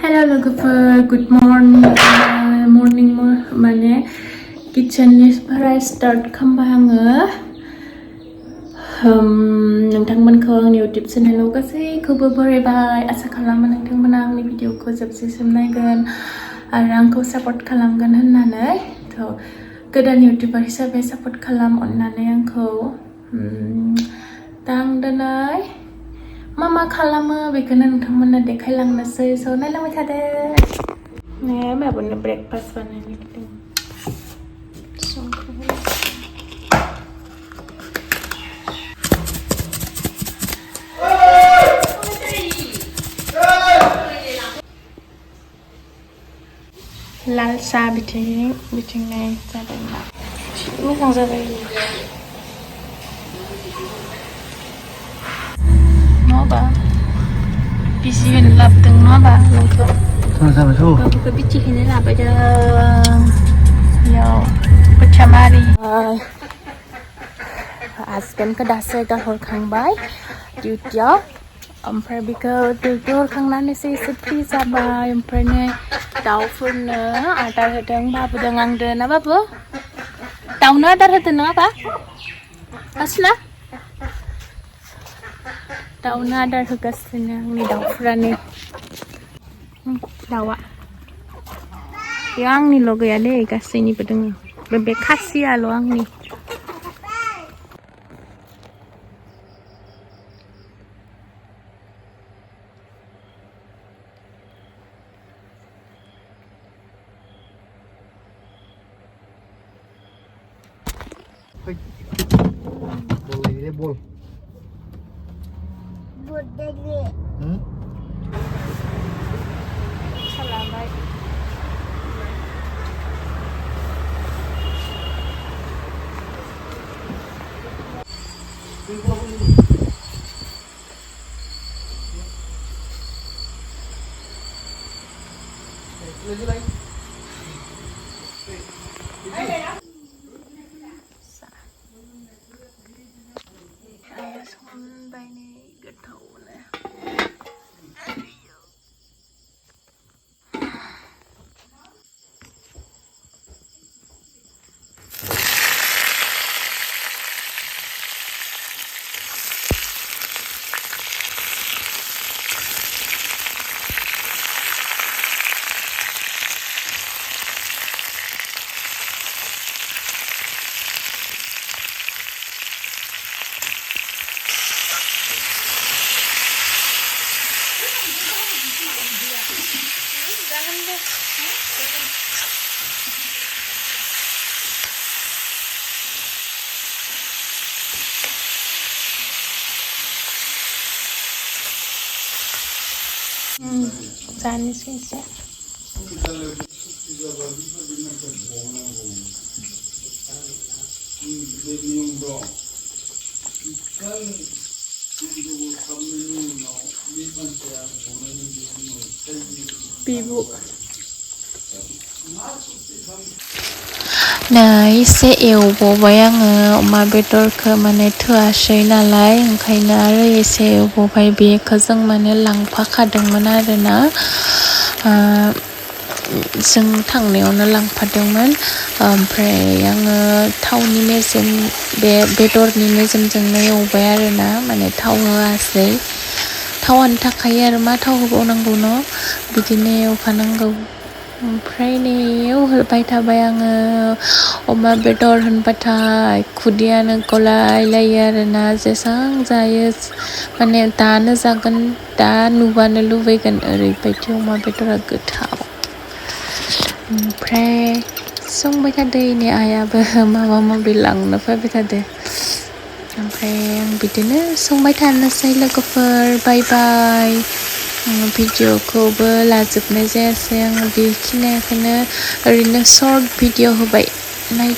Hello logoफोर good morning माने किचननिफ्राय start खालामबाय आङो नोंथांमोनखौ आंनि YouTube चेनेलाव गासैखौबो बरायबाय आसा खालामो नोंथांमोना आंनि भिडिअखौ जोबजासिम नायगोन आरो आंखौ सापर्ट खालामगोन होननानै गोदान इउटिउबार हिसाबै सापर्ट खालाम अननानै आंखौ दा आं दिनै मा खालामो बेखौनो नोंथांमोननो देखायलांनोसै स' नायलांबाय थादो माबानो ब्रेकफास्ट बानायनो नागिरदों लाल साहा बिथिंनाय जादों मोजां जाबाय नङाबा बिसि होनो लाबोदों नङाबा नोंखौ बाबुखौ बिसि होनो लाबोदों बेयाव बोथियामारि हासबेन्डखौ दासो गारहरखांबाय डिउटियाव ओमफ्राय बेखौ डिउटि हरखांनानैसो एसे फ्रि जाबाय ओमफ्राय नै दाउफोरनो आदार होदों बाबुदों आंदो ना बाबु दाउनो आदार होदों नङाबा हासिना दाउनो आदार होगासिनो आंनि दाउफोरानो दाउआ बे आंनिल' गैया दे गासैनिबो दङ बे खासियाल' आंनि Bol. Salamat. जानोसै एसे बिबु नै एसे एवबावबाय आङो अमा बेदरखौ माने थोआसै नालाय ओंखायनो आरो एसे एवबावबाय बेखौ जों माने लांफाखादोंमोन आरोना जों थांनायावनो लांफादोंमोन ओमफ्राय आङो थावनि मेजेम बे बेदरनि मेजेमजोंनो एवबाय आरोना माने थाव होआसै थावानो थाखायो आरो मा थाव होबावनांगौ न' बिदिनो एवखानांगौ ओमफ्राय नै एवहोबाय थाबाय आङो अमा बेदर होनबाथाय खुदैयानो गलायलायो आरोना जेसां जायो माने दानो जागोन दा नुबानो लुबैगोन ओरैबायदि अमा बेदरा गोथाव ओमफ्राय संबाय थादो नै आइयाबो माबा माबि लांनो फैबाय थादो ओमफ्राय आं बिदिनो संबाय थानोसै लोगोफोर बाय बाय भिडिअखौबो लाजोबनाय जायासै आङो बेखिनिखौनो ओरैनो सर्ट भिडिअ होबाय नायदो